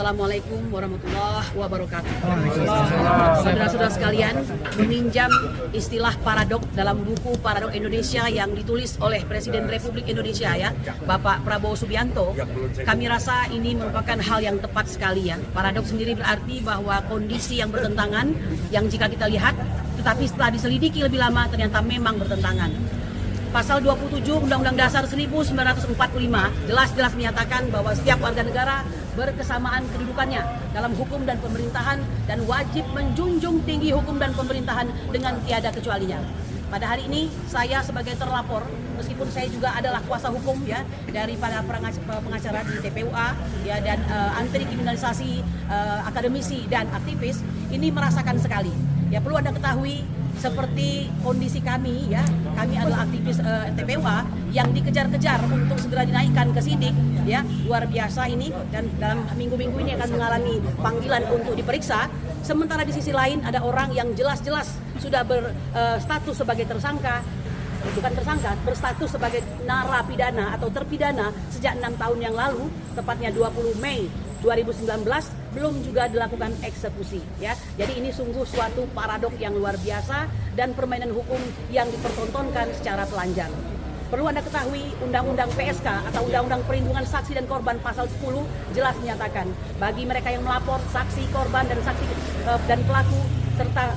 Assalamualaikum warahmatullahi wabarakatuh. Saudara-saudara sekalian, meminjam istilah paradok dalam buku Paradok Indonesia yang ditulis oleh Presiden Republik Indonesia ya, Bapak Prabowo Subianto, kami rasa ini merupakan hal yang tepat sekali ya. Paradok sendiri berarti bahwa kondisi yang bertentangan yang jika kita lihat, tetapi setelah diselidiki lebih lama ternyata memang bertentangan. Pasal 27 Undang-Undang Dasar 1945 jelas-jelas menyatakan bahwa setiap warga negara berkesamaan kedudukannya dalam hukum dan pemerintahan dan wajib menjunjung tinggi hukum dan pemerintahan dengan tiada kecualinya. Pada hari ini saya sebagai terlapor, meskipun saya juga adalah kuasa hukum ya dari para pengacara di TPUA ya, dan anti kriminalisasi akademisi dan aktivis ini merasakan sekali. Ya perlu Anda ketahui seperti kondisi kami ya, kami adalah aktivis TPUA yang dikejar-kejar untuk segera dinaikkan ke sidik ya, luar biasa ini, dan dalam minggu-minggu ini akan mengalami panggilan untuk diperiksa. Sementara di sisi lain ada orang yang jelas-jelas sudah berstatus sebagai tersangka, bukan tersangka, berstatus sebagai narapidana atau terpidana sejak 6 tahun yang lalu, tepatnya 20 Mei 2019, belum juga dilakukan eksekusi ya. Jadi ini sungguh suatu paradok yang luar biasa dan permainan hukum yang dipertontonkan secara telanjang. Perlu Anda ketahui Undang-Undang PSK atau Undang-Undang Perlindungan Saksi dan Korban pasal 10 jelas menyatakan bagi mereka yang melapor, saksi, korban dan saksi dan pelaku serta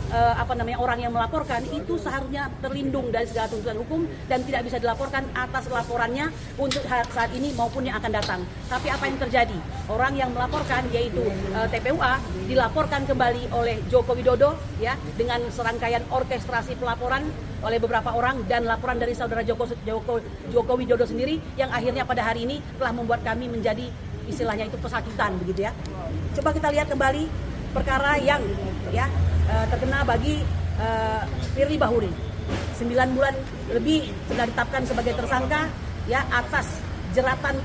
orang yang melaporkan itu seharusnya terlindung dari segala tuntutan hukum dan tidak bisa dilaporkan atas laporannya untuk saat ini maupun yang akan datang. Tapi apa yang terjadi? Orang yang melaporkan yaitu TPUA dilaporkan kembali oleh Joko Widodo ya, dengan serangkaian orkestrasi pelaporan oleh beberapa orang dan laporan dari saudara Joko Widodo sendiri yang akhirnya pada hari ini telah membuat kami menjadi istilahnya itu pesakitan begitu ya. Coba kita lihat kembali perkara yang ya terkena bagi Firly Bahuri. 9 bulan lebih sudah ditetapkan sebagai tersangka ya atas jeratan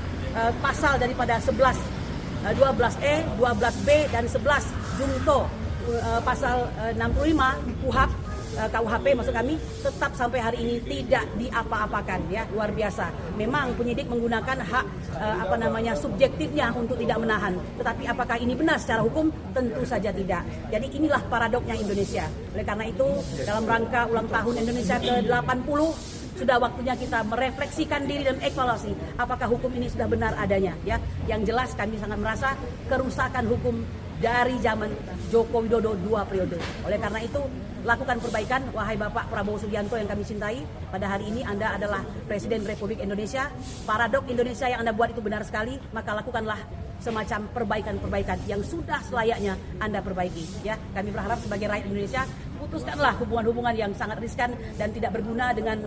pasal daripada 11, 12E, 12B dan 11 junto pasal 65 KUHP maksud kami, tetap sampai hari ini tidak diapa-apakan ya, luar biasa. Memang penyidik menggunakan hak subjektifnya untuk tidak menahan. Tetapi apakah ini benar secara hukum? Tentu saja tidak. Jadi inilah paradoknya Indonesia. Oleh karena itu, dalam rangka ulang tahun Indonesia ke-80 sudah waktunya kita merefleksikan diri dan evaluasi apakah hukum ini sudah benar adanya ya. Yang jelas kami sangat merasa kerusakan hukum dari zaman Joko Widodo 2 periode. Oleh karena itu, lakukan perbaikan, wahai Bapak Prabowo Subianto yang kami cintai. Pada hari ini Anda adalah Presiden Republik Indonesia. Paradok Indonesia yang Anda buat itu benar sekali, maka lakukanlah semacam perbaikan-perbaikan yang sudah selayaknya Anda perbaiki. Ya, kami berharap sebagai rakyat Indonesia, putuskanlah hubungan-hubungan yang sangat riskan dan tidak berguna dengan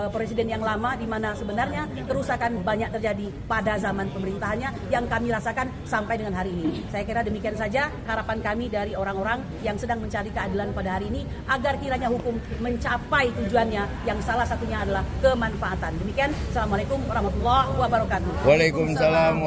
presiden yang lama, di mana sebenarnya kerusakan banyak terjadi pada zaman pemerintahannya yang kami rasakan sampai dengan hari ini. Saya kira demikian saja harapan kami dari orang-orang yang sedang mencari keadilan pada hari ini, agar kiranya hukum mencapai tujuannya yang salah satunya adalah kemanfaatan. Demikian, Assalamualaikum warahmatullahi wabarakatuh. Waalaikumsalam.